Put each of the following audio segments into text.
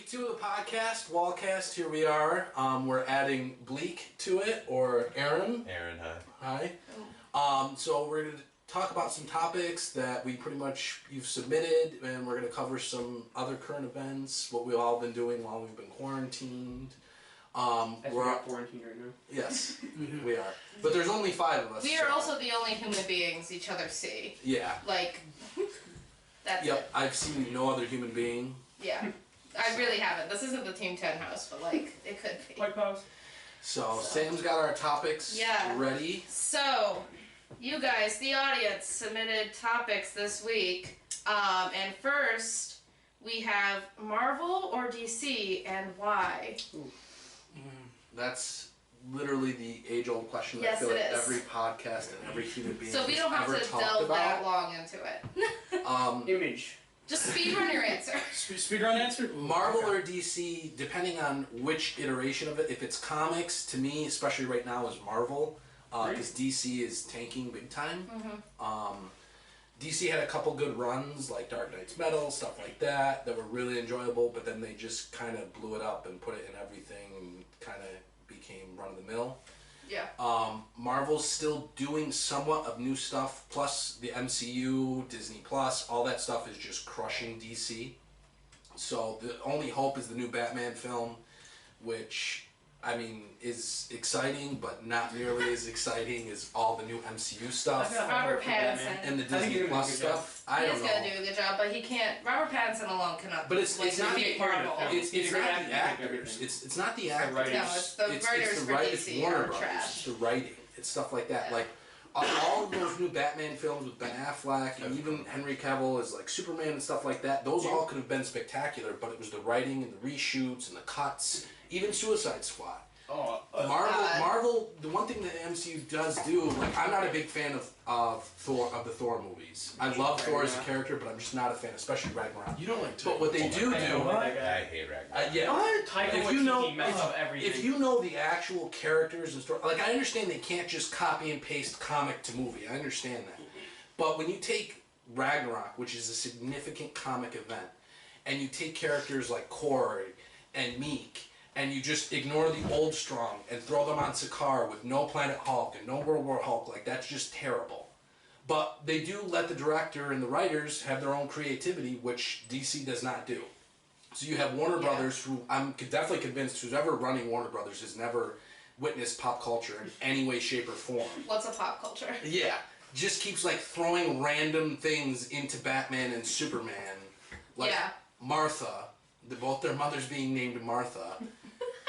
Week 2 of the podcast, Wallcast, here we are. We're adding Bleak to it, or Aaron. Aaron, hi. So we're going to talk about some topics that you've submitted, and we're going to cover some other current events, what we've all been doing while we've been quarantined. We're quarantined right now. Yes, we are. But there's only 5 of us. We are also the only human beings each other see. Yeah. Like, that's Yep, it. I've seen no other human being. Yeah. I really haven't. This isn't the Team 10 house, but like, it could be. White House. So Sam's got our topics ready. So, you guys, the audience, submitted topics this week. And first, we have Marvel or DC and why? That's literally the age-old question that Yes, I feel it like is. every podcast and every human being So we has don't have ever to talked delve that about. long into it. Image. Just speedrun your answer. Speedrun answer? Marvel or DC, depending on which iteration of it. If it's comics, to me, especially right now, is Marvel, because DC is tanking big time. DC had a couple good runs, like Dark Knight's Metal, stuff like that were really enjoyable, but then they just kind of blew it up and put it in everything and kind of became run-of-the-mill. Yeah. Marvel's still doing somewhat of new stuff, plus the MCU, Disney Plus, all that stuff is just crushing DC. So the only hope is the new Batman film, which, I mean, is exciting, but not nearly as exciting as all the new MCU stuff Robert Pattinson. and the Disney Plus stuff. I don't know. He's gonna do a good job, but he can't. Robert Pattinson alone cannot. But it's not the Marvel. It's not the actors. It's not the actors. No, it's the writers for DC It's Warner are Brothers. trash. It's the writing. It's stuff like that. Like all of those new Batman films with Ben Affleck and even Henry Cavill as like Superman and stuff like that. Those all could have been spectacular, but it was the writing and the reshoots and the cuts. Even Suicide Squad. Marvel. The one thing that MCU does do, like, I'm not a big fan of the Thor movies. I love Thor as a character, but I'm just not a fan, especially Ragnarok. You don't like But what they do, I hate Ragnarok. if you know the actual characters and story, like, I understand they can't just copy and paste comic to movie. I understand that, but when you take Ragnarok, which is a significant comic event, and you take characters like Korg and Meek, and you just ignore the old strong and throw them on Sakaar with no Planet Hulk and no World War Hulk, like, that's just terrible. But they do let the director and the writers have their own creativity, which DC does not do. So you have Warner Brothers, who I'm definitely convinced who's ever running Warner Brothers has never witnessed pop culture in any way, shape, or form. What's a pop culture? Yeah. Just keeps, like, throwing random things into Batman and Superman. Like Martha, both their mothers being named Martha.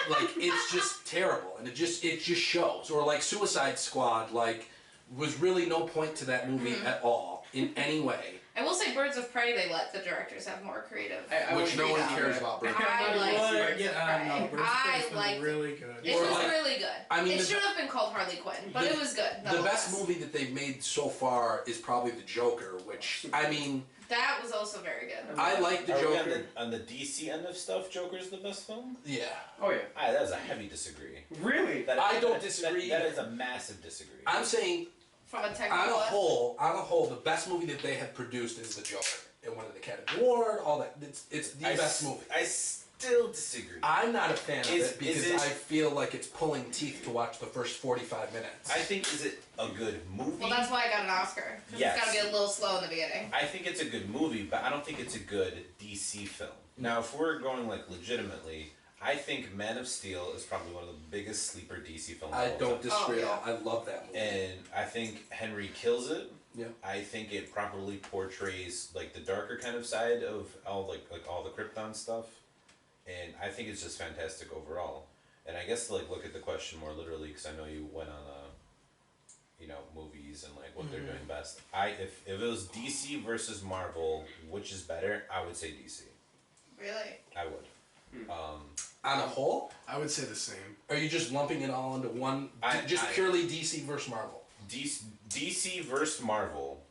Like, it's just terrible, and it just shows. Or like Suicide Squad, like, was really no point to that movie at all in any way. I will say, Birds of Prey, they let the directors have more creative. Which no one cares about. I like Birds of Prey. I liked really good. It was really good. I mean, it should have been called Harley Quinn, but it was good. The best movie that they've made so far is probably The Joker, which, I mean... That was also very good. I like The Joker. On the DC end of stuff, Joker's the best film? Yeah. Oh yeah. That is a heavy disagree. Really? I don't disagree. That is a massive disagree. I'm saying... From a technical on a whole, the best movie that they have produced is The Joker. It won an Academy Award, all that. It's the best movie. I still disagree. I'm not a fan of it because I feel like it's pulling teeth to watch the first 45 minutes. I think, is it a good movie? Well, that's why I got an Oscar. Yes. It's got to be a little slow in the beginning. I think it's a good movie, but I don't think it's a good DC film. Now, if we're going, like, legitimately... I think Man of Steel is probably one of the biggest sleeper DC films. I don't disagree at all. I love that movie. And I think Henry kills it. Yeah. I think it properly portrays like the darker kind of side of all like all the Krypton stuff. And I think it's just fantastic overall. And I guess to like look at the question more literally, because I know you went on movies and like what they're doing best. If it was DC versus Marvel, which is better, I would say DC. Really? I would. On a whole? I would say the same. Are you just lumping it all into one? Purely DC versus Marvel? DC versus Marvel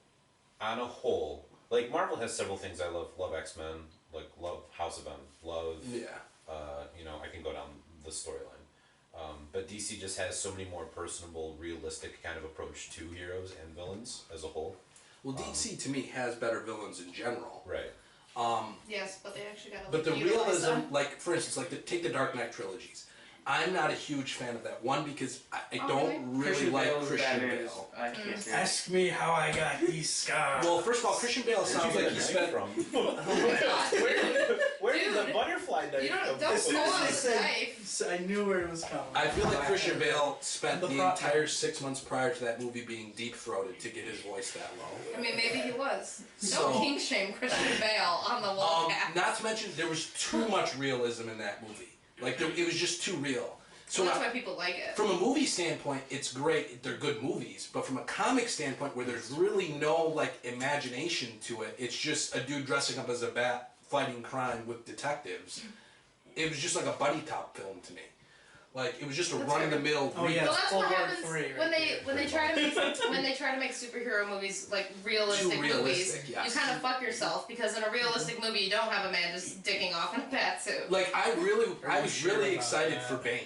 on a whole. Like, Marvel has several things I love. Love X-Men. Like, love House of M. Love... Yeah. I can go down the storyline. But DC just has so many more personable, realistic kind of approach to heroes and villains as a whole. Well, DC to me has better villains in general. Right. Yes, but they actually got. But the realism, like for instance, take the Dark Knight trilogies. I'm not a huge fan of that one because I don't really like Christian Bale. I can't stand Ask me how I got these scars. Well, first of all, Christian Bale sounds like he spent. from. Oh my god. Where did Dude, the butterfly knife You come don't from? pull on I the said- knife. I knew where it was coming. I feel like Christian Bale spent The the pro- entire 6 months prior to that movie being deep-throated to get his voice that low. I mean, maybe he was. So- Don't king shame Christian Bale on the wall. Not to mention, there was too much realism in that movie. It was just too real. So that's now, why people like it. from a movie standpoint, it's great. They're good movies. But from a comic standpoint, where there's really no imagination to it, it's just a dude dressing up as a bat fighting crime with detectives. It was just like a buddy cop film to me. It was just a That's run-of-the-mill. Oh, yeah. Well, that's Full what Guard happens 3 right when there. they try to make superhero movies realistic Too movies. realistic, yes. You kind of fuck yourself because in a realistic movie you don't have a man just dicking off in a bat suit. I was sure really about excited that. for Bane.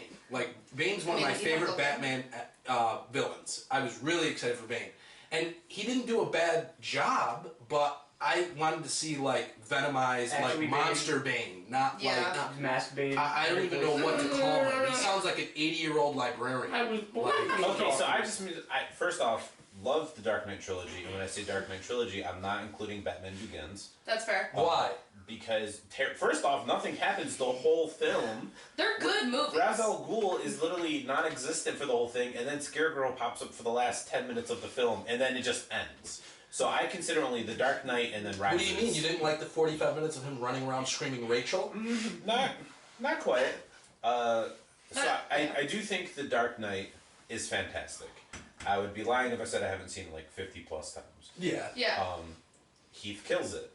Bane's one of my you don't favorite look- Batman villains. I was really excited for Bane. And he didn't do a bad job, but I wanted to see Venomized, Actually Bane. monster Bane, not Yeah. Mask Bane. I don't even know what to call him. He sounds like an 80-year-old librarian. I was born. Okay, so first off, love the Dark Knight trilogy, and when I say Dark Knight trilogy, I'm not including Batman Begins. That's fair. Why? Because, first off, nothing happens the whole film. They're good movies. Ra's al Ghul is literally non-existent for the whole thing, and then Scaregirl pops up for the last 10 minutes of the film, and then it just ends. So I consider only the Dark Knight and then Rises. What do you mean? You didn't like the 45 minutes of him running around screaming Rachel? Not quite. I do think the Dark Knight is fantastic. I would be lying if I said I haven't seen it 50 plus times. Yeah. Yeah. Heath kills it.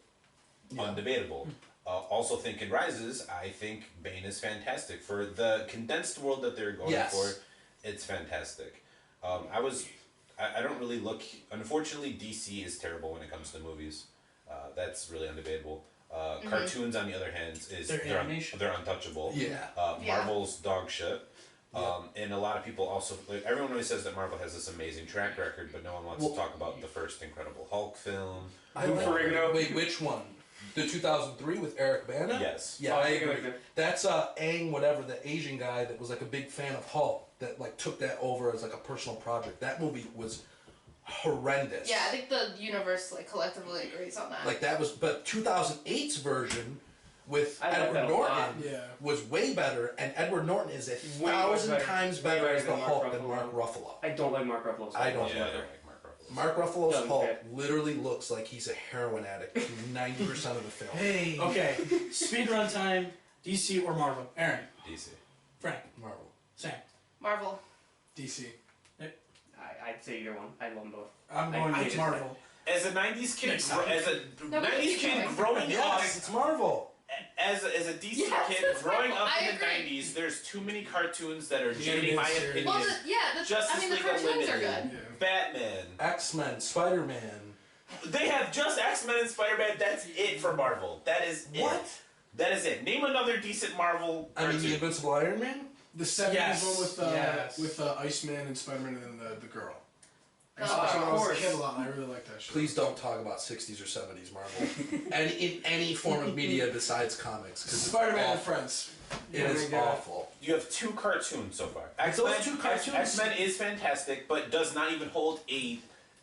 Undebatable. Also think in Rises, I think Bane is fantastic. For the condensed world that they're going for, it's fantastic. I don't really look... Unfortunately, DC is terrible when it comes to movies. That's really undebatable. Cartoons, on the other hand, they're untouchable. Yeah. Marvel's dog shit. And a lot of people also... everyone always says that Marvel has this amazing track record, but no one wants to talk about the first Incredible Hulk film. Wait, which one? The 2003 with Eric Bana? Yes. Yeah, I agree. That's Aang, whatever, the Asian guy that was a big fan of Hulk, that took that over as a personal project. That movie was horrendous. Yeah, I think the universe collectively agrees on that. But 2008's version with I like Edward that a Norton lot. was way better, and Edward Norton is Way 1,000 better. times Way better better as the than Mark Hulk than Ruffalo. Mark Ruffalo. I don't like Mark Ruffalo. I don't Yeah, I like don't him. like Mark Ruffalo. Mark Ruffalo's Doesn't Hulk fit. literally looks like he's a heroin addict 90% of the film. Hey. Okay. Speedrun time. DC or Marvel? Aaron. DC. Frank. Marvel. Sam. Marvel. DC. I'd say either one. I love them both. I'm going with Marvel. As a 90s kid, Next time. No, but 90s keep kid going. growing up... Yes, it's Marvel. As a DC Yes, kid it's growing Marvel. up I in the agree. 90s, there's too many cartoons that are jading animated my series. opinion. Well, the Justice the League cartoons are Unlimited. good. Batman. X-Men, Spider-Man. They have just X-Men and Spider-Man. That's it for Marvel. That is What? it. That is it. Name another decent Marvel I mean, cartoon. the Invincible Iron Man? The 70s Yes. one with With Iceman and Spider-Man and then the girl. I Oh, saw it when I was a course. kid a lot and I really like that shit. Please don't talk about 60s or 70s Marvel. And in any form of media besides comics. Because Spider-Man and Friends. It is awful. You have 2 cartoons so far. But those 2 cartoons- X-Men is fantastic, but does not even hold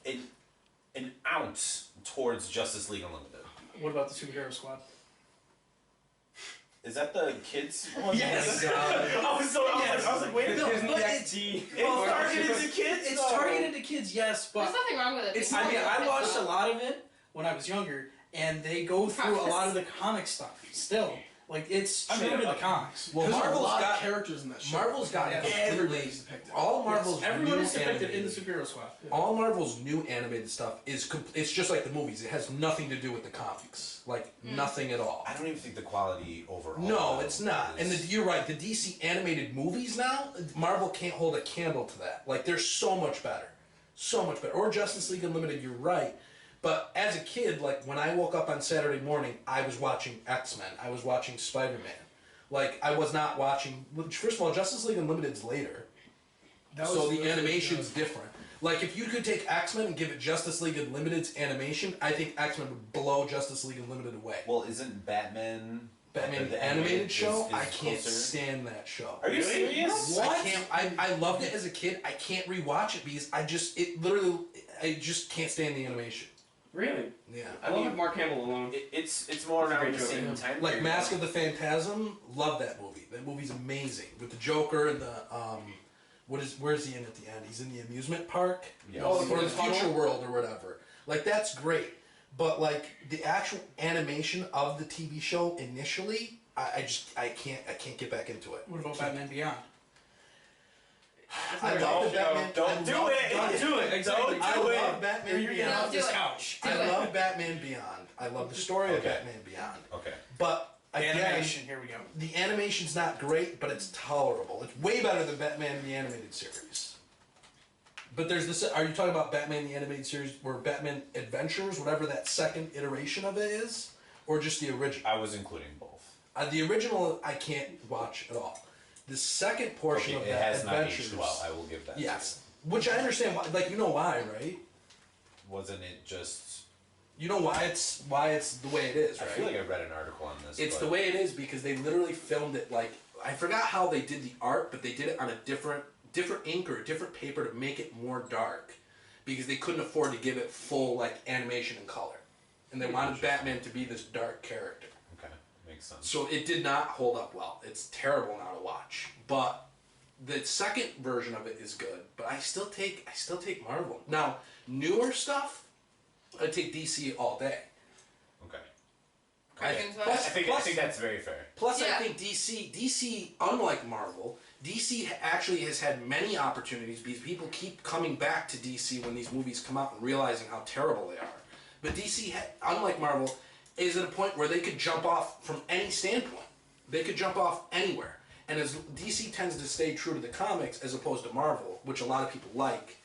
an ounce towards Justice League Unlimited. What about the Superhero Squad? Is that the kids one? Yes. I was like, wait a minute. but it's- It's targeted to kids. It's though. targeted to kids, yes, but There's nothing wrong with it. it's. People I mean, love I it. watched a lot of it when I was younger, and they go through a lot of the comic stuff still. It's I true mean, to the comics. Well, There's a Marvel's lot got of characters in that shit. Marvel's got Yeah. completely Everybody's depicted. all Marvel's Everyone new is depicted in the animated, Superhero Squad. all Marvel's new animated stuff is it's just like the movies. It has nothing to do with the comics, nothing at all. I don't even think the quality overall. No, it's not. And is- you're right. The DC animated movies now, Marvel can't hold a candle to that. They're so much better, so much better. Or Justice League Unlimited. You're right. But as a kid, when I woke up on Saturday morning, I was watching X-Men. I was watching Spider-Man. I was not watching. First of all, Justice League Unlimited's later, That so was the animation's different. Like, if you could take X-Men and give it Justice League Unlimited's animation, I think X-Men would blow Justice League Unlimited away. Well, isn't Batman the animated show? is I can't closer? stand that show. Are you serious? What? I loved it as a kid. I can't rewatch it because I just can't stand the animation. Really? Yeah. I love Mark Hamill alone. It's more It's a around great the joke. same time. Like period. Mask of the Phantasm, love that movie. That movie's amazing with the Joker and the where's he in at the end? He's in the amusement park, Yes. or the the tunnel? future world or whatever. Like that's great, but like the actual animation of the TV show initially, I can't get back into it. What about Batman Beyond? I love the Batman. Don't do it. Don't do it. Exactly. I do it. love Batman Or you're getting Beyond. off this Do it. couch. I love Batman Beyond. I love the story of Okay. Batman Beyond. Okay. But again, Animation. Here we go. the animation's not great, but it's tolerable. It's way better than Batman the Animated Series. But there's this. Are you talking about Batman the Animated Series, or Batman Adventures, whatever that second iteration of it is, or just the original? I was including both. The original I can't watch at all. The second portion Okay, of it that has not Adventures, aged well. I will give that. yes, which I understand. Why, like you know why, right? Wasn't it just? You know why it's the way it is, I right? feel like I read an article on this. It's but the way it is because they literally filmed it like I forgot how they did the art, but they did it on a different ink or a different paper to make it more dark because they couldn't afford to give it full like animation and color, and they wanted Batman to be this dark character. Okay, makes sense. So it did not hold up well. It's terrible now to watch, but the second version of it is good. But I still take Marvel now. Newer stuff, I take DC all day. Okay. I think so. I think that's very fair. Plus, Yeah. I think DC, unlike Marvel, DC actually has had many opportunities because people keep coming back to DC when these movies come out and realizing how terrible they are. But DC, unlike Marvel, is at a point where they could jump off from any standpoint. They could jump off anywhere. And as DC tends to stay true to the comics as opposed to Marvel, which a lot of people like,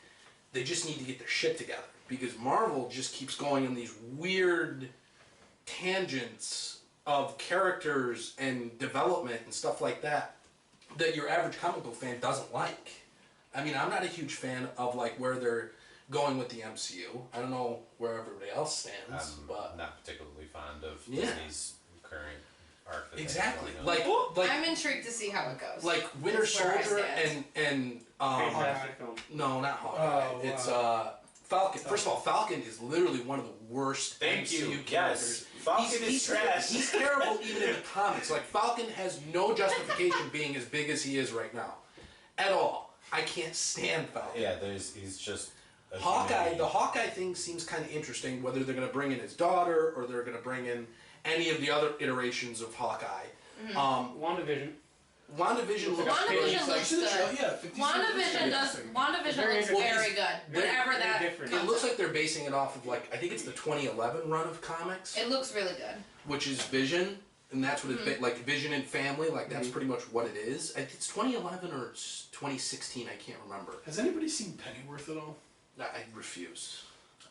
they just need to get their shit together. Because Marvel just keeps going in these weird tangents of characters and development and stuff like that your average comic book fan doesn't like. I mean, I'm not a huge fan of like where they're going with the MCU. I don't know where everybody else stands, but not particularly fond of Yeah. Disney's current arc. That they have exactly going on. like I'm intrigued to see how it goes. like Winter That's where I Soldier stand. and Fantastic film. no, not Hawkeye. Oh, It's Falcon. First of all, Falcon is literally one of the worst Thank MCU you. characters. Yes, Falcon is trash. He's terrible even in the comics. Like Falcon has no justification being as big as he is right now, at all. I can't stand Falcon. Yeah, he's just a Hawkeye. humanity. The Hawkeye thing seems kind of interesting. Whether they're going to bring in his daughter or they're going to bring in any of the other iterations of Hawkeye. WandaVision. WandaVision looks WandaVision good. looks See the good. show? Yeah, 50 WandaVision does. WandaVision Very looks good. very good. Very- Whatever very that. different. It looks like they're basing it off of like I think it's the 2011 run of comics, It looks really good. which is Vision, and that's what it's like Vision and Family. Like that's pretty much what it is. I think it's 2011 or it's 2016. I can't remember. Has anybody seen Pennyworth at all? I refuse.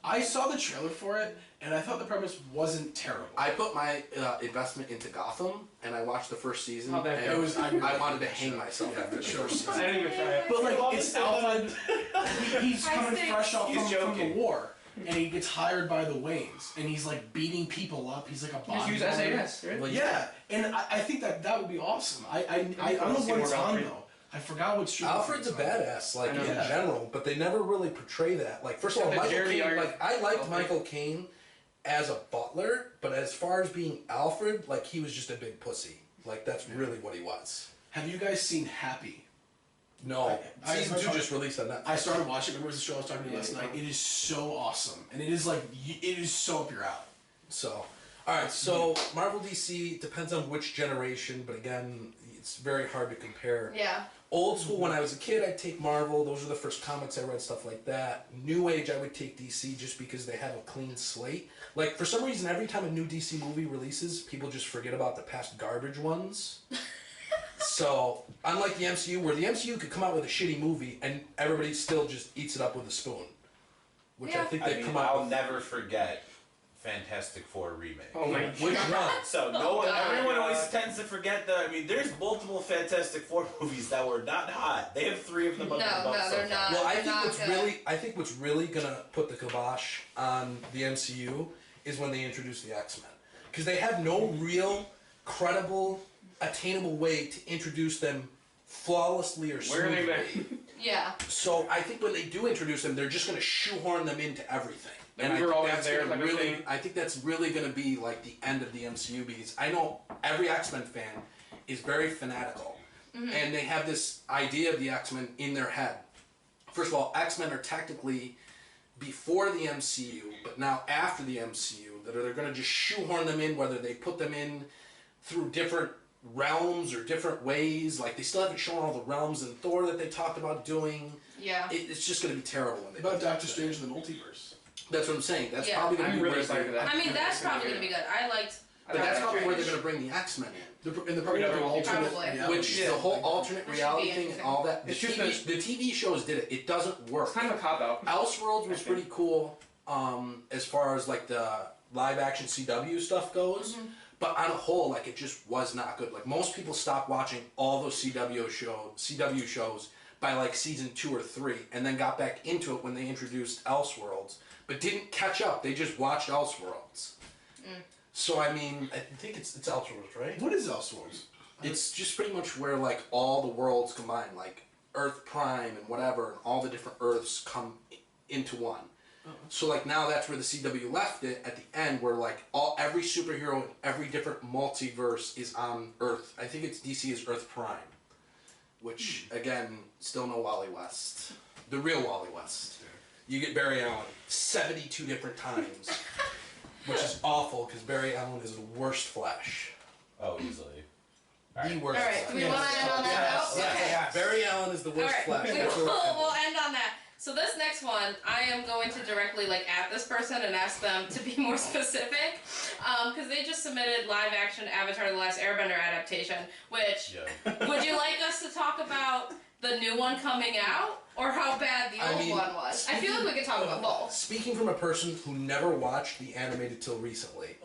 I saw the trailer for it, and I thought the premise wasn't terrible. I put my investment into Gotham, and I watched the first season. How'd that and go? It was- I wanted to hang myself Yeah, after the sure. first I season. didn't even try it. But like, it's Alfred. He's I coming think- fresh off He's from the joking. war, and he gets hired by the Waynes, and he's like beating people up. He's like a Just use bodybuilder. SAS, right? Well, Yeah, and I think that would be awesome. I don't know see what more it's about on Alfred. though. I forgot what street. Alfred's a it's on. badass, like I know. in Yeah. general, but they never really portray that. Like, first of all, Except Michael that Jeremy Caine. Irons- Like, I liked Alfred. Michael Caine as a butler, but as far as being Alfred, like he was just a big pussy. Like that's really what he was. Have you guys seen Happy? No, I- season 2 just released on that. I started watching. Remember the show I was talking to you last night? It is so awesome, and it is like it is so up your alley. So, all right. So Marvel DC depends on which generation, but again, it's very hard to compare. Yeah. Old school, when I was a kid, I'd take Marvel. Those were the first comics I read, stuff like that. New Age, I would take DC just because they have a clean slate. Like, for some reason, every time a new DC movie releases, people just forget about the past garbage ones. So, unlike the MCU, where the MCU could come out with a shitty movie and everybody still just eats it up with a spoon. Which I Yeah. think I they've mean, come out I'll with. never forget Fantastic Four remake. Oh my Which god. one? So Oh, God. everyone always tends to forget that. I mean, there's multiple Fantastic Four movies that were not hot. They have 3 of them No, under the belt no, so they're far. not. Well, They're not good. I think what's really gonna put the kibosh on the MCU is when they introduce the X-Men, because they have no real, credible, attainable way to introduce them flawlessly or Where are they smoothly. been? Yeah. So I think when they do introduce them, they're just gonna shoehorn them into everything. And I we were think always that's there gonna type of really, thing. I think that's really gonna be like the end of the MCU, because I know every X-Men fan is very fanatical, and they have this idea of the X-Men in their head. First of all, X-Men are technically before the MCU, but now after the MCU, that they're going to just shoehorn them in, whether they put them in through different realms or different ways. Like, they still haven't shown all the realms in Thor that they talked about doing. Yeah. It's just going to be terrible when they What about do that. Doctor Strange in the Multiverse? That's what I'm saying. That's Yeah. probably going to I'm be really where excited for that. I mean, that's probably gonna be good. I liked. But that's probably where they're Strange. going to bring the X-Men in. And they're probably gonna have an alternate Probably. reality. Which Yeah. the whole alternate That should reality be thing and interesting. all that. The It's just TV shows did it. It doesn't work. It's kind of a cop out. Elseworlds was I think. pretty cool, as far as like the live action CW stuff goes. But on a whole, like, it just was not good. Like, most people stopped watching all those CW shows by like season 2 or 3, and then got back into it when they introduced Elseworlds, but didn't catch up. They just watched Elseworlds. So I mean, I think it's Elseworlds, right? What is Elseworlds? It's just pretty much where like all the worlds combine, like Earth Prime and whatever, and all the different Earths come into one. So like now that's where the CW left it at the end, where like every superhero in every different multiverse is on Earth. I think it's DC is Earth Prime, which again, still no Wally West, the real Wally West. You get Barry Allen 72 different times, which is awful because Barry Allen is the worst Flash. Oh, easily. The worst. All right. Do we Flash. want to end on that Yes. note? Yes. Okay. Yes. Barry Allen is the All worst right. Flash. We That's where we're ending. will end on that. So this next one, I am going to directly like at this person and ask them to be more specific, because they just submitted live action Avatar the Last Airbender adaptation. Which Yeah. would you like us to talk about the new one coming out, or how bad the old one was? I feel like we could talk about both. Speaking from a person who never watched the animated till recently,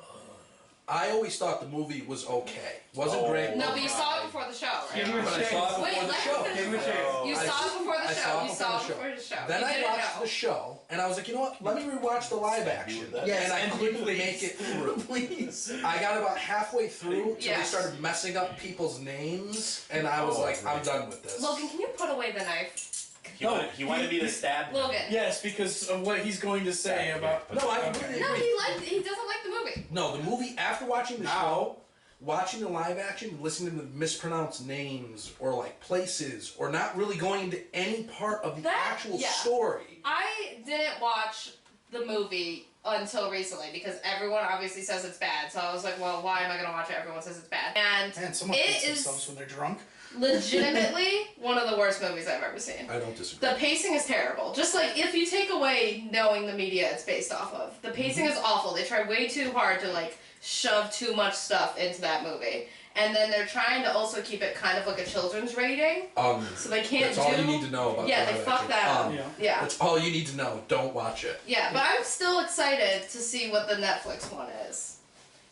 I always thought the movie was okay. Wasn't great. No, but you saw it before the show, Give right? him a But I chance. saw it before Wait, the let show. Give him a chance. You I saw it before the I show. saw it You saw it before the show. Then You I didn't watched know. the show, and I was like, you know what? Let me rewatch the live action. Yes, and I and couldn't please. make it through. Please. I got about halfway through till they Yes. started messing up people's names, and I was Oh, like, I'm right. done with this. Logan, can you put away the knife? He wanted me to stab him. Logan. Yes, because of what he's going to say about. No, I Okay. completely No, agree. he doesn't like the movie. No, the movie, after watching the show, watching the live action, listening to the mispronounced names or like places, or not really going into any part of the That- actual yeah. story. I didn't watch the movie until recently because everyone obviously says it's bad. So I was like, well, why am I going to watch it? Everyone says it's bad. And Man, someone it hits is themselves when they're drunk. legitimately one of the worst movies I've ever seen. I don't disagree. The pacing is terrible. Just like if you take away knowing the media it's based off of, the pacing is awful. They try way too hard to like shove too much stuff into that movie. And then they're trying to also keep it kind of like a children's rating. So they can't That's do. all you need to know about Yeah, the they live fucked action. that up. Yeah. Yeah. That's all you need to know. Don't watch it. Yeah, but I'm still excited to see what the Netflix one is.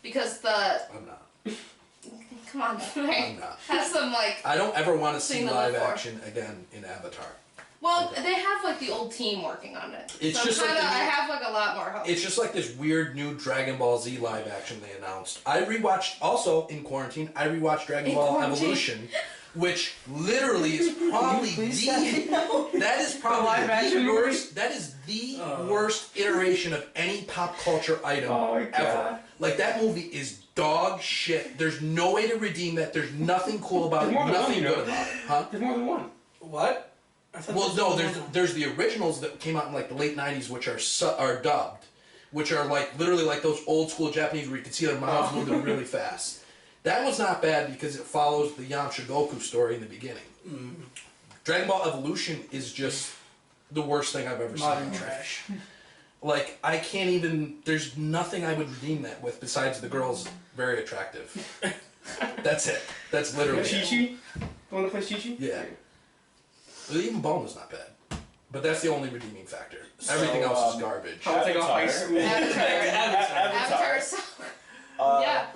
Because the. I'm not. Come on, I'm right? not. Has some like. I don't ever want to see Thing to live look for. action again in Avatar. Well, they have like the old team working on it. It's so just like kinda, the new- I have like a lot more hope. It's just like this weird new Dragon Ball Z live action they announced. I rewatched, also in quarantine, I rewatched Dragon In Ball quarantine? Evolution, which literally is probably that is probably live action the movie? worst. That is the worst iteration of any pop culture item Oh my ever. God. Like that movie is dog shit. There's no way to redeem that. There's nothing cool about There's it. more than one, Nothing you know. good about it, huh? There's more than one. What? I thought Well, this no, was- there's the originals that came out in like the late '90s, which are dubbed, which are like literally like those old school Japanese where you can see their mouths moving really fast. That was not bad because it follows the Yamcha Goku story in the beginning. Dragon Ball Evolution is just the worst thing I've ever modern seen. trash. Like I can't even. There's nothing I would redeem that with besides the girl's very attractive. That's it. That's literally it. Chi-Chi? The one that plays Chi-Chi? Yeah. Even Bulma's not bad. But that's the only redeeming factor. Everything else is garbage. I'll take a high school. Avatar. So, yeah.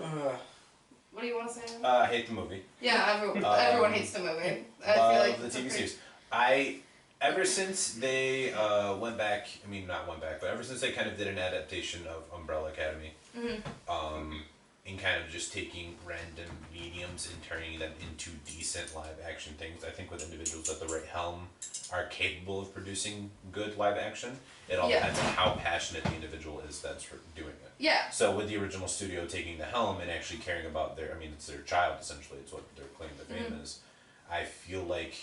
What do you want to say? I hate the movie. Yeah, everyone hates the movie. I feel like the TV series. Ever since they went back, but ever since they kind of did an adaptation of Umbrella Academy, and kind of just taking random mediums and turning them into decent live action things, I think with individuals at the right helm are capable of producing good live action. It all depends on how passionate the individual is that's doing it. Yeah. So with the original studio taking the helm and actually caring about it's their child essentially, it's what their claim to fame is. I feel like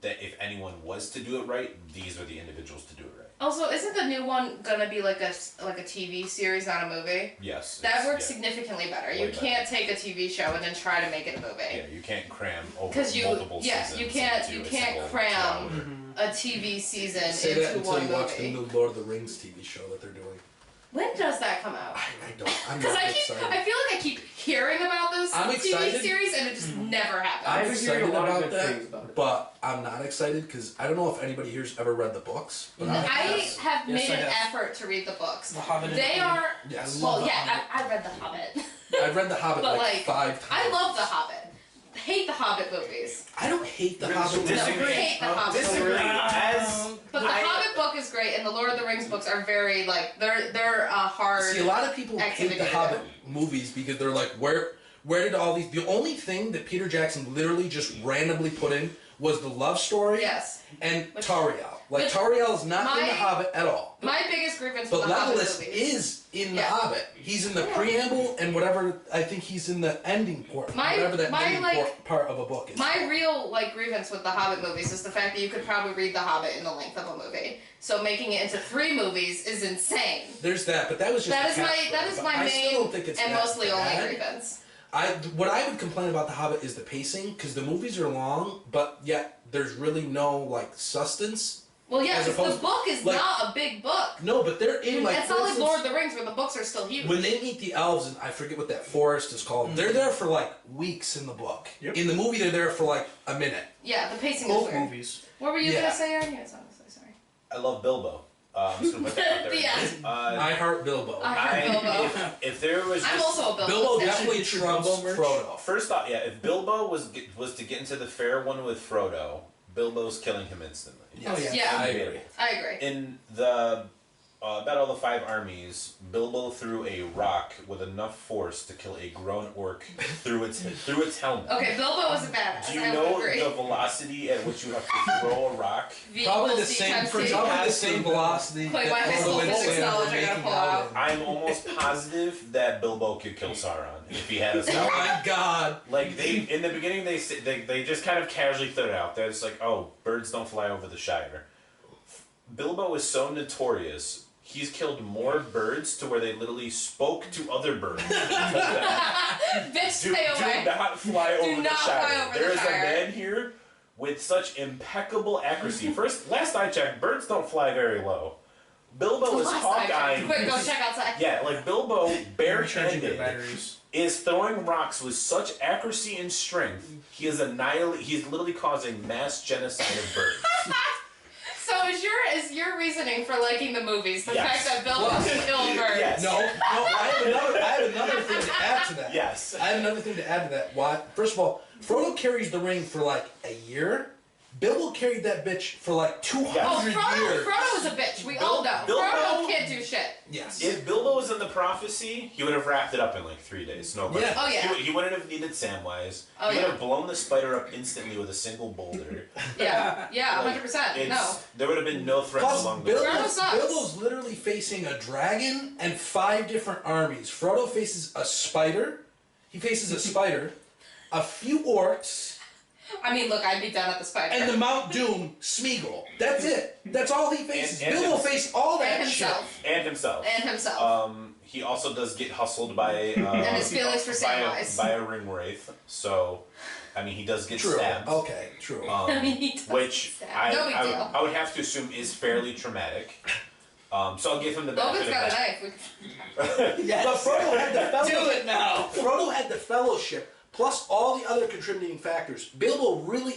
that if anyone was to do it right, these are the individuals to do it right. Also, isn't the new one gonna be like a TV series, not a movie? Yes. That works significantly better. Way You better. can't take a TV show and then try to make it a movie. Yeah, you can't cram over you multiple seasons. you into can't a single cram a TV season Say that into until one you watch the movie. new Lord of the Rings TV show that they're doing. When does that come out? I don't. I'm Because not I excited. feel like I keep hearing about this I'm TV excited. series and it just never happens. I'm I've been hearing excited a lot of about good that, things about it. but I'm not excited because I don't know if anybody here's ever read the books. But I have Yes, made I an have. effort to read the books. The Hobbit. They are Yes. well, yeah. I read The Hobbit. I've read The Hobbit But, like like, 5 times. I love The Hobbit. Hate The Hobbit movies. I don't hate The Really Hobbit. so No, Disagree. hate The Hobbit. Disagree. movies. But the I- Hobbit book is great, and the Lord of the Rings books are very they're hard. See, a lot of people hate activity the to Hobbit movies because they're like, where did all these? The only thing that Peter Jackson literally just randomly put in was the love story Yes. and Which- Tauriel. Like which- Tauriel is not in my- the Hobbit at all. My biggest grievance But with the Hobbit Legolas movies. is in the Yeah. Hobbit. He's in the preamble and whatever. I think he's in the ending part. Whatever that ending part of a book is. My real grievance with the Hobbit movies is the fact that you could probably read the Hobbit in the length of a movie. So making it into 3 movies is insane. There's that, but that was just That a is my catchphrase. main I still don't think it's and that mostly bad. only grievance. What I would complain about the Hobbit is the pacing because the movies are long, but yet there's really no substance. Well, yeah, As because the opposed- book is not a big book. No, but they're in It's for not like instance, Lord of the Rings where the books are still huge. when they meet the elves, and I forget what that forest is called. They're there for weeks in the book. Yep. In the movie, they're there for a minute. Yeah, the pacing is Both weird. movies. What were you Yeah. gonna say, Aaron? Yes, honestly, sorry. I love Bilbo. I'm just gonna put that out there. Yeah. I heart Bilbo. I heard Bilbo. If there was I'm just, also a Bilbo. Bilbo fan. definitely Get your trumps Bilbo merch? Frodo. first off, if Bilbo was to get into the fair one with Frodo, Bilbo's killing him instantly. Oh, yeah. Yeah. I agree. I agree. In the Battle of the Five Armies, Bilbo threw a rock with enough force to kill a grown orc through its helmet. Okay, Bilbo was a badass. Do you I know would agree. the velocity at which you have to throw a rock? V Probably equals the D same. times Probably T. the same velocity. Like that my high school Frodo and physics Sam were knowledge I gotta making pull out out. in. I'm almost positive that Bilbo could kill Sauron if he had a Oh spell. my God! In the beginning they just kind of casually threw it out there. It's like, oh, birds don't fly over the Shire. Bilbo is so notorious. He's killed more birds to where they literally spoke to other birds. and told them, Bitch, stay away. Do not fly over the not Shire. fly over the There is Shire. a man here with such impeccable accuracy. Last I checked, birds don't fly very low. Bilbo is Hawkeye. Quick, go check outside. Yeah, Bilbo, Charging their barehanded, batteries. is throwing rocks with such accuracy and strength. He is He's literally causing mass genocide of birds. So is your reasoning for liking the movies the Yes. fact that Bilbo can kill birds? Yes. No, I have another thing to add to that. Yes. I have another thing to add to that. Why? First of all, Frodo carries the ring for a year. Bilbo carried that bitch for 200 Oh, years. Frodo was a bitch. We all know. Bilbo- Frodo can't do shit. Yes. If Bilbo was in the prophecy, he would have wrapped it up in 3 days. No question. Yeah. Oh, yeah. He wouldn't have needed Samwise. Oh, he would yeah. have blown the spider up instantly with a single boulder. Yeah, 100%. No. There would have been no threats Plus, along the way. Frodo sucks. Bilbo's literally facing a dragon and 5 different armies. Frodo faces a spider. He faces a spider, a few orcs, I mean, look, I'd be done at the spider. and the Mount Doom Smeagol. That's it. That's all he faces. And Bilbo him- faced all that and shit. himself. And himself. And himself. He also does get hustled by And his feelings for Samwise. by a ring wraith. So, he does get True. stabbed. Okay, true. I mean, he does Which stab. No big deal. I would have to assume is fairly traumatic. So I'll give him the Logan's benefit got a of knife. Yes. But Frodo had the fellowship. Do it now. Frodo had the fellowship, plus all the other contributing factors. Bilbo really,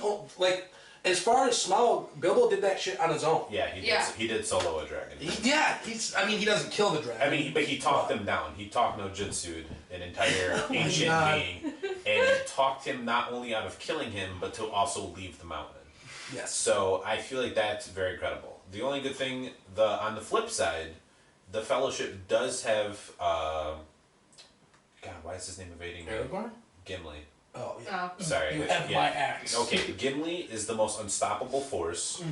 As far as small, Bilbo did that shit on his own. Yeah, he did solo a dragon. He doesn't kill the dragon. I mean, but he talked him down. He talked no jutsu'd an entire ancient being, and he talked him not only out of killing him, but to also leave the mountain. Yes. So I feel like that's very credible. The only good thing, on the flip side, the Fellowship does have. God, why is his name evading me? Aragorn? Gimli. Oh yeah. Sorry. You have my axe. Okay, Gimli is the most unstoppable force.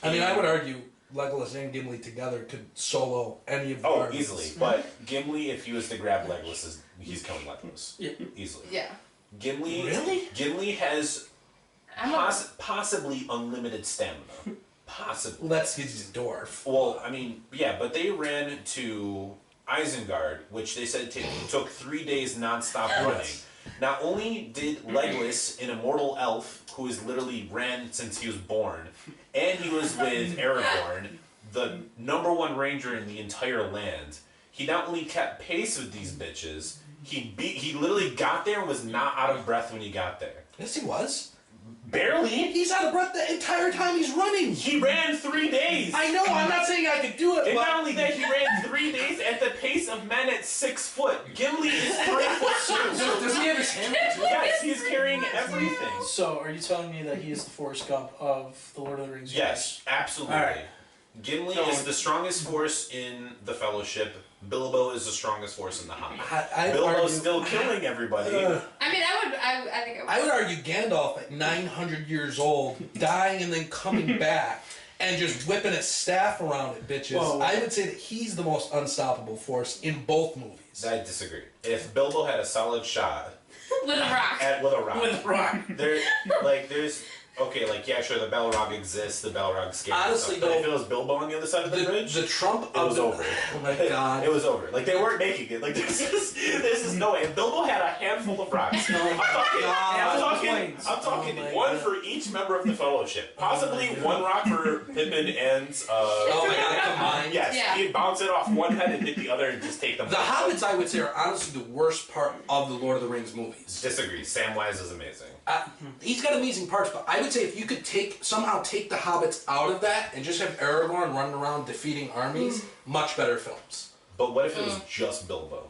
I mean, I would argue Legolas and Gimli together could solo any of the armies. Easily. But Gimli, if he was to grab Legolas, he's killing Legolas. Yeah. Easily. Yeah. Gimli. Really? Gimli has I'm a, possibly unlimited stamina. Possibly. Well, that's he's a dwarf. Well, I mean, yeah, but they ran to Isengard, which they said took 3 days nonstop running. Not only did Legolas, an immortal elf who has literally ran since he was born, and he was with Aragorn, the #1 ranger in the entire land, he not only kept pace with these bitches, he literally got there and was not out of breath when he got there. Yes, he was. Barely. He's out of breath the entire time he's running. He ran 3 days. I know. I'm not saying I could do it. And but not only that, he ran 3 days at the pace of men at 6 foot. Gimli is 3 foot 2. Does he have his hammer too? Yes, he's carrying everything. So, are you telling me that he is the Forrest Gump of the Lord of the Rings? Yes, absolutely. All right. Gimli is the strongest force in the Fellowship. Bilbo is the strongest force in the Hobbit. I Bilbo's argue, still killing everybody. I mean, I think I would argue Gandalf at 900 years old, dying and then coming back and just whipping his staff around it, bitches. Whoa. I would say that he's the most unstoppable force in both movies. I disagree. If Bilbo had a solid shot with a rock. with a rock, With rock. there's yeah, sure, the Balrog exists, the Balrog's scary. Honestly, but if though, it was Bilbo on the other side of the bridge, the Trump it was over. Oh my god. It was over. Like, they weren't making it. Like, this is no way. And Bilbo had a handful of rocks. I'm talking Oh one God. for each member of the Fellowship. Possibly one rock for Pippin and, Oh my god, combined. yes, Yeah. he'd bounce it off one head and hit the other and just take them. The Hobbits, I would say, are honestly the worst part of the Lord of the Rings movies. Disagree. Samwise is amazing. He's got amazing parts, but I would say if you could somehow take the Hobbits out of that and just have Aragorn running around defeating armies, much better films. But what if it was just Bilbo?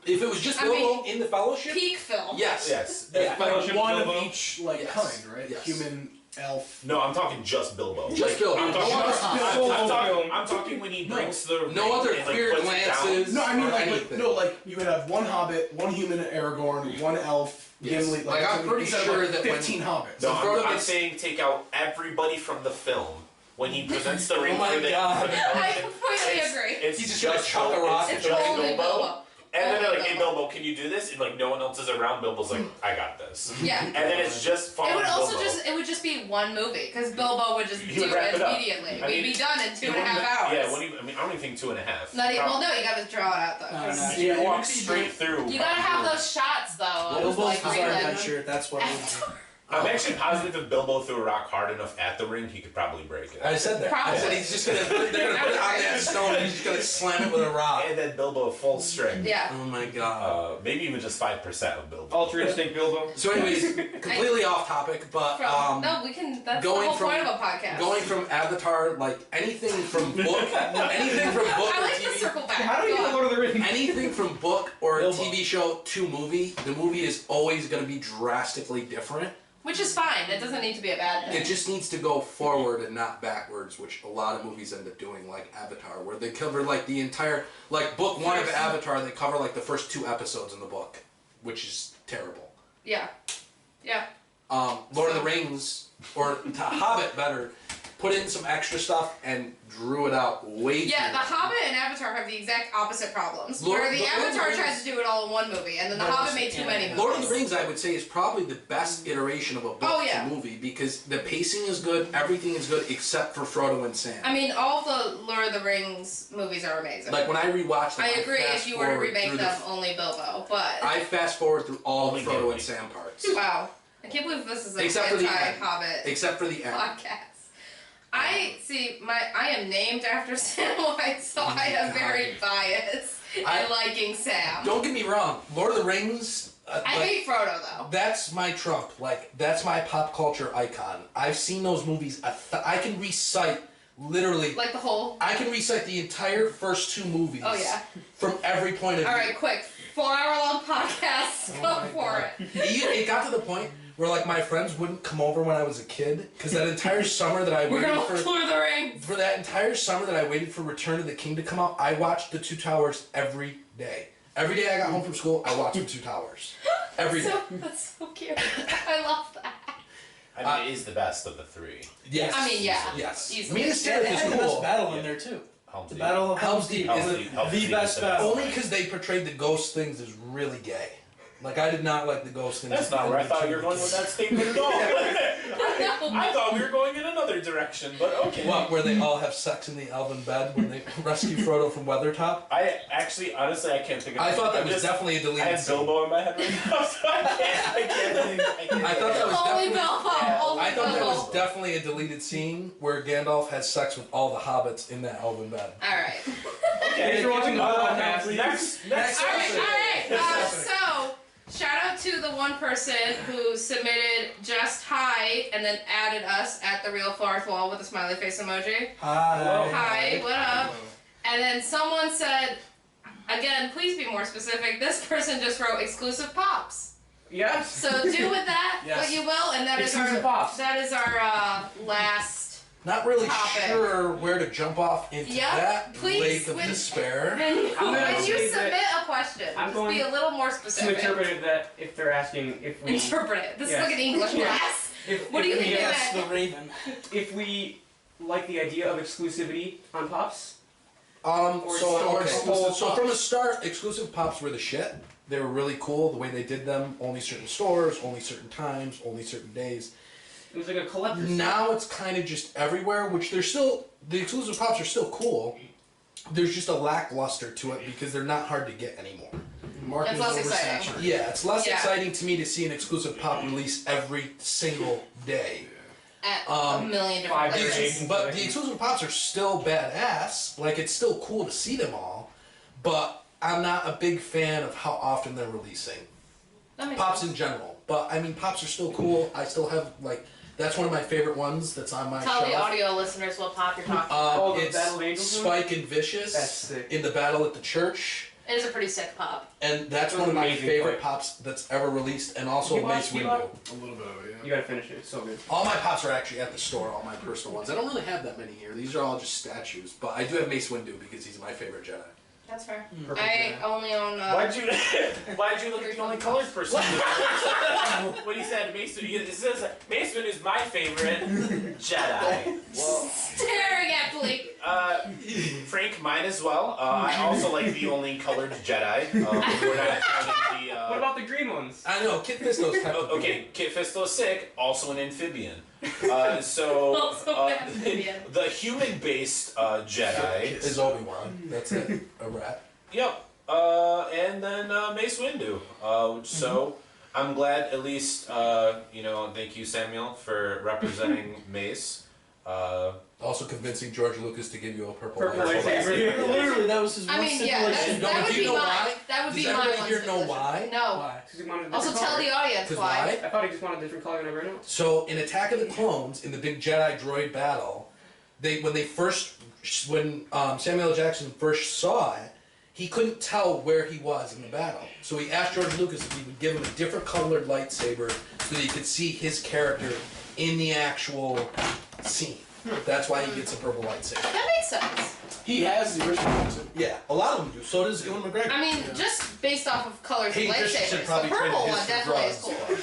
If it was just Bilbo in the Fellowship, Peak film. yes. Yes. Yeah. Like one Bilbo. of each Yes. kind, right? Yes. Human, elf. No, I'm talking just Bilbo. Just Bilbo. I'm talking, No other- I'm talking when he drinks the No ring other and, like, weird puts it down. glances. No, I mean or like anything. you would have one hobbit, one human Aragorn, one elf, Yes. Gimli. Like, I'm pretty instead of, sure that when- 15 hobbits. No, Frodo I'm gets- saying take out everybody from the film when he presents the ring Oh my for the. God. For the I completely agree. It's He's just just gonna chuck a rock. It's It's just only Bilbo. And then they're Only like, "Hey Bilbo, can you do this?" And like no one else is around. Bilbo's like, "I got this." Yeah. And then it's just fun. It would also it would just be one movie because Bilbo would just He do would wrap it it up. immediately. I We'd mean, be done in 2.5 Yeah, hours. I don't even think 2.5. Not even, Probably- well, no, you gotta draw it out though. No, 'cause no. You Yeah, walk it'd be straight through. You gotta have those shots though. Of Bilbo's like Bizarre real Adventure, that's what it would be. I'm actually positive if Bilbo threw a rock hard enough at the ring, he could probably break it. I said that. I said he's just gonna they're gonna put it on that stone and he's just gonna slam it with a rock. And then Bilbo full strength. Yeah. Oh my god. Maybe even just 5% of Bilbo. Ultra Instinct Bilbo. So anyways, completely off topic, but no, we can. That's the going whole from- point of a podcast. going from Avatar, like anything from book, anything from book I or like to TV, circle back. How do you Go get on. Lord of the Rings? anything from book or Bilbo. TV show to movie, the movie is always going to be drastically different. Which is fine. It doesn't need to be a bad thing. It just needs to go forward and not backwards, which a lot of movies end up doing, like Avatar, where they cover like the entire, like book one of Avatar, they cover like the first 2 episodes in the book, which is terrible. Yeah. Yeah. Lord of the Rings, or Hobbit better, put in some extra stuff and drew it out way too Yeah, The long. Hobbit and Avatar have the exact opposite problems. Lord- where the Lord of the Avatar Rings- tried to do it all in one movie, and then The Hobbit made too many movies. Lord of the Rings, I would say, is probably the best iteration of a book Oh, yeah. to movie because the pacing is good, everything is good except for Frodo and Sam. I mean, all the Lord of the Rings movies are amazing. Like when I rewatch them, I agree. fast If you were to forward remake through them, only Bilbo. But I fast forward through all the Only Frodo Gimli. and Sam parts, wow, I can't believe this is an Except for the end. anti-Hobbit except for the end. podcast. I am named after Samwise, so I am very biased in I- liking Sam. Don't get me wrong, Lord of the Rings I hate Frodo though. That's my Trump. Like, that's my pop culture icon. I've seen those movies. I can recite literally. Like the whole. I can recite the entire first 2 movies. Oh yeah. From every point of view. All right, quick. 4-hour-long podcast. Go for it. It got to the point where like my friends wouldn't come over when I was a kid because that entire summer that I We're waited gonna for. Lord of the Rings. For that entire summer that I waited for Return of the King to come out, I watched The Two Towers every day. Every day I got home from school, I watched The Two Towers. Every day. That's so cute. I love that. I mean, it is the best of the 3. Yes. I mean, yeah. Yes. Easily. Minas Yeah, Tirith they is had the best cool. battle in there too. Helm's The Deep. Battle of Helm's Deep Helm's is Deep. Helm's the Deep best is battle. only because they portrayed the ghost things as really gay. Like, I did not like the ghost things. That's not where I thought you were going with that statement at all. I thought we were going in another direction, but okay. What, where they all have sex in the elven bed when they rescue Frodo from Weathertop? I actually, honestly, I can't think of I thought that I'm was just- definitely a I deleted have scene. Bilbo in my head right now, so I can't. I thought that was Only definitely... Bilbo. Only I thought that Bilbo. was definitely a deleted scene where Gandalf has sex with all the hobbits in that elven bed. All right. Thanks for watching the podcast. Next All episode. right. So, shout out to the one person who submitted just hi and then added us at the real fourth wall with a smiley face emoji. Hi. Hi, what up? And then someone said, again, please be more specific. This person just wrote exclusive pops. Yes. So do with that Yes. what you will, and that is Exclusive pops. our last. Not really Topic. sure where to jump off into Yep, that please, lake of when- despair. When I'm gonna you say submit that a question, I'm just going be a little more To specific. interpret it that if they're asking if we Interpret it. This Yes. is like an English class. What do you if think we, of Yes, that? the Raven. if we like the idea of exclusivity on pops, So Or so pops. from the start, exclusive pops were the shit. They were really cool the way they did them. Only certain stores, only certain times, only certain days. it was like a collector's. Now it's kind of just everywhere, which they're still, the exclusive pops are still cool. There's just a lackluster to it because they're not hard to get anymore. Market That's is less exciting. oversaturated. Yeah, it's less Yeah. exciting to me to see an exclusive pop release every single day. At a Um, million different 5 places. days. But the exclusive pops are still badass. Like, it's still cool to see them all. But I'm not a big fan of how often they're releasing. That makes Pops sense. in general. But, I mean, pops are still cool. I still have, like, that's one of my favorite ones that's on my Tell shelf. the audio listeners what pop you're talking Oh, the It's Battle of Angels one? Spike and Vicious That's sick. in the battle at the church. It is a pretty sick pop. And that's It one was of my amazing favorite fight. pops that's ever released. And also You Mace watched Windu. Bebop? A little bit of it, You yeah. gotta finish it. It's so good. All my pops are actually at the store, all my personal ones. I don't really have that many here. These are all just statues. But I do have Mace Windu because he's my favorite Jedi. That's fair. Perfect. I only own. Why'd you look at the only colored person? What he said, Mace Windu. It says Mace Windu is my favorite Jedi. Well, staring at Blake. Frank, mine as well. I also like the only colored Jedi. We're not counting the. What about the green ones? I know, Kit Fisto's kind of Okay, Kit Fisto's sick. Also an amphibian. So Also an amphibian. the human-based Jedi. is Obi-Wan. That's it. A rat. Yep. And then Mace Windu. So I'm glad at least thank you Samuel for representing Mace. Also convincing George Lucas to give you a purple Purple lightsaber. Literally, that was his I one mean, yeah, stipulation. No, that but would do you be know mine. why? That would Does be everybody mine. here know why? No. Why? 'Cause he wanted a Also, different tell color. the audience 'Cause why. why? I thought he just wanted a different color than everyone else. So in Attack of the Clones, in the big Jedi droid battle, when Samuel L. Jackson first saw it, he couldn't tell where he was in the battle. So he asked George Lucas if he would give him a different colored lightsaber so that he could see his character in the actual scene. That's why he gets a purple lightsaber. That makes sense. He has the original one, too. Yeah, a lot of them do. So does Ewan McGregor. I mean, just based off of colors Hayden of Christensen lightsabers, the probably traded purple his one for definitely is drugs. cool.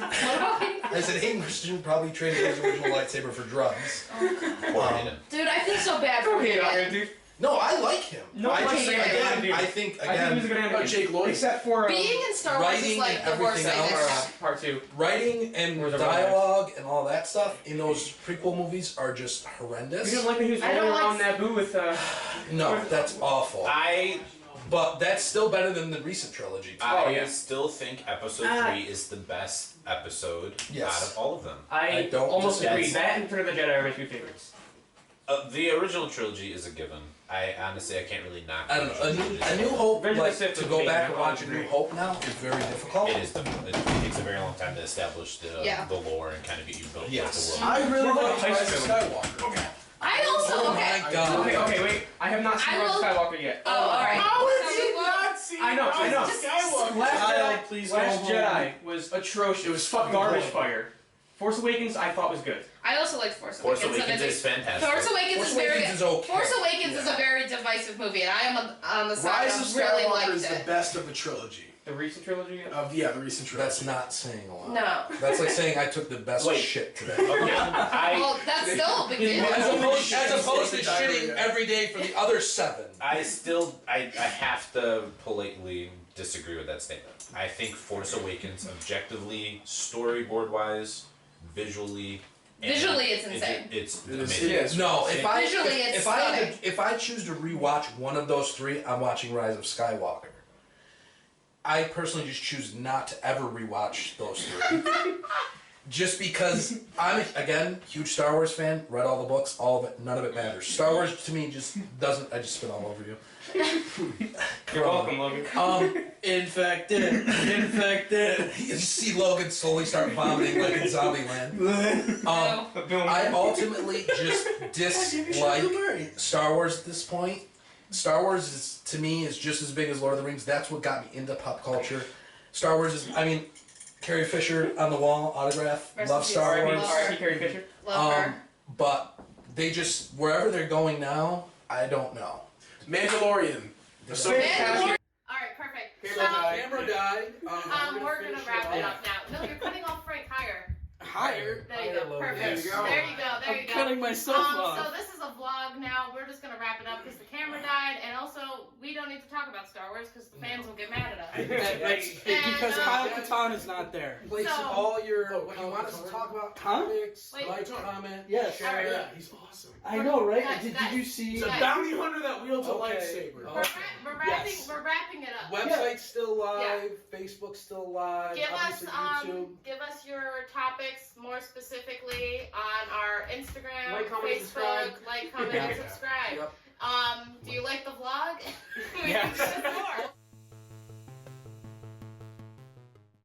What about Hayden I said Hayden Christensen probably traded his original lightsaber for drugs. Poor Hayden. Dude, I feel so bad for Don't hate on Hayden. him, dude. No, I like him. No, I I just hate him, dude. I think I think he was a again, good Oh, animator. Jake Lloyd. Except for Being in Star Wars is writing like and the worst everything thing. else. There's- part 2. writing and Where's the dialogue and all that stuff in those prequel movies are just You horrendous. didn't like that he was I don't rolling like- around Naboo with No, that's awful. I But that's still better than the recent trilogy. Oh, yeah. Still think episode Ah. 3 is the best episode Yes. out of all of them. I don't almost disagree. agree. That and Return of the Jedi are my 2 favorites. The original trilogy is a given. I honestly can't really knock. I don't know. A New Hope, Revenge of the like Sith to was go big, back and and watch A everyone New agreed. Hope now is very difficult. It is. It takes a very long time to establish the lore and kind of get you built Yes. with the world. I really What like about Rise of High Skywalker. I also Oh okay. my god. Okay, wait. I have not seen I Rise of will- Skywalker yet. Oh, all right. How So has he we will- not seen I know. Rise of Skywalker? Last Child, Jedi, please Last go home. Jedi was atrocious. It was fucking garbage horrible. fire. Force Awakens, I thought was good. I also like Force Force Awakens. Awakens and is fantastic. Force Awakens Force is very Awakens good. is okay. Force Awakens is a very divisive movie, and I am on the side Rise of of really Skywalker liked is the it. best of the trilogy. The recent trilogy. The recent trilogy. That's not saying a lot. No. That's like saying I took the best Wait. shit today. Okay, I Well, that's still a big deal. As opposed to Diarrhea. shitting every day for the other 7. I have to politely disagree with that statement. I think Force Awakens, objectively, storyboard wise, visually. and Visually, it's insane. It's It is- amazing. it is. No, if I Visually, it's if I had stunning. to, if I choose to rewatch one of those 3, I'm watching Rise of Skywalker. I personally just choose not to ever rewatch those 3. Just because I'm again huge Star Wars fan, read all the books, all of it, none of it matters. Star Wars to me just doesn't. I just spit all over you. You're welcome, Logan. Infected. You see Logan slowly start vomiting like in Zombieland. Boom. I ultimately just dislike Star Wars at this point. Star Wars is to me is just as big as Lord of the Rings. That's what got me into pop culture. Star Wars is. I mean, Carrie Fisher on the wall autograph. Rest Love in Star peace. Wars. Love her. R.I.P. Carrie Fisher. Love her. But they just wherever they're going now, I don't know. Mandalorian. So Fantastic. Alright, perfect. Camera died. We're gonna wrap it up now. No, you're cutting off Frank higher. Higher. There you go. Logan. Perfect. There you go. There you go. There I'm you go. cutting myself off. So this is a vlog now. We're just gonna wrap it up because the camera died, and also we don't need to talk about Star Wars because the fans will get mad at us. Because Kyle Katarn is not there. Place So- all your what you want us to talk about. Huh? Comics, Wait. like, comment, Yes. share. Alright. Yeah, he's awesome. I know, right? Guys, Did guys, you see? He's a Guys. bounty hunter that wields a Okay. lightsaber. We're wrapping it up. Website's still live. Facebook's still live. Give us obviously YouTube. give us your topics more specifically on our Instagram, Like, comment, and Facebook, subscribe. like, comment, and subscribe. Yep. Do you like the vlog? Yeah. We can do more.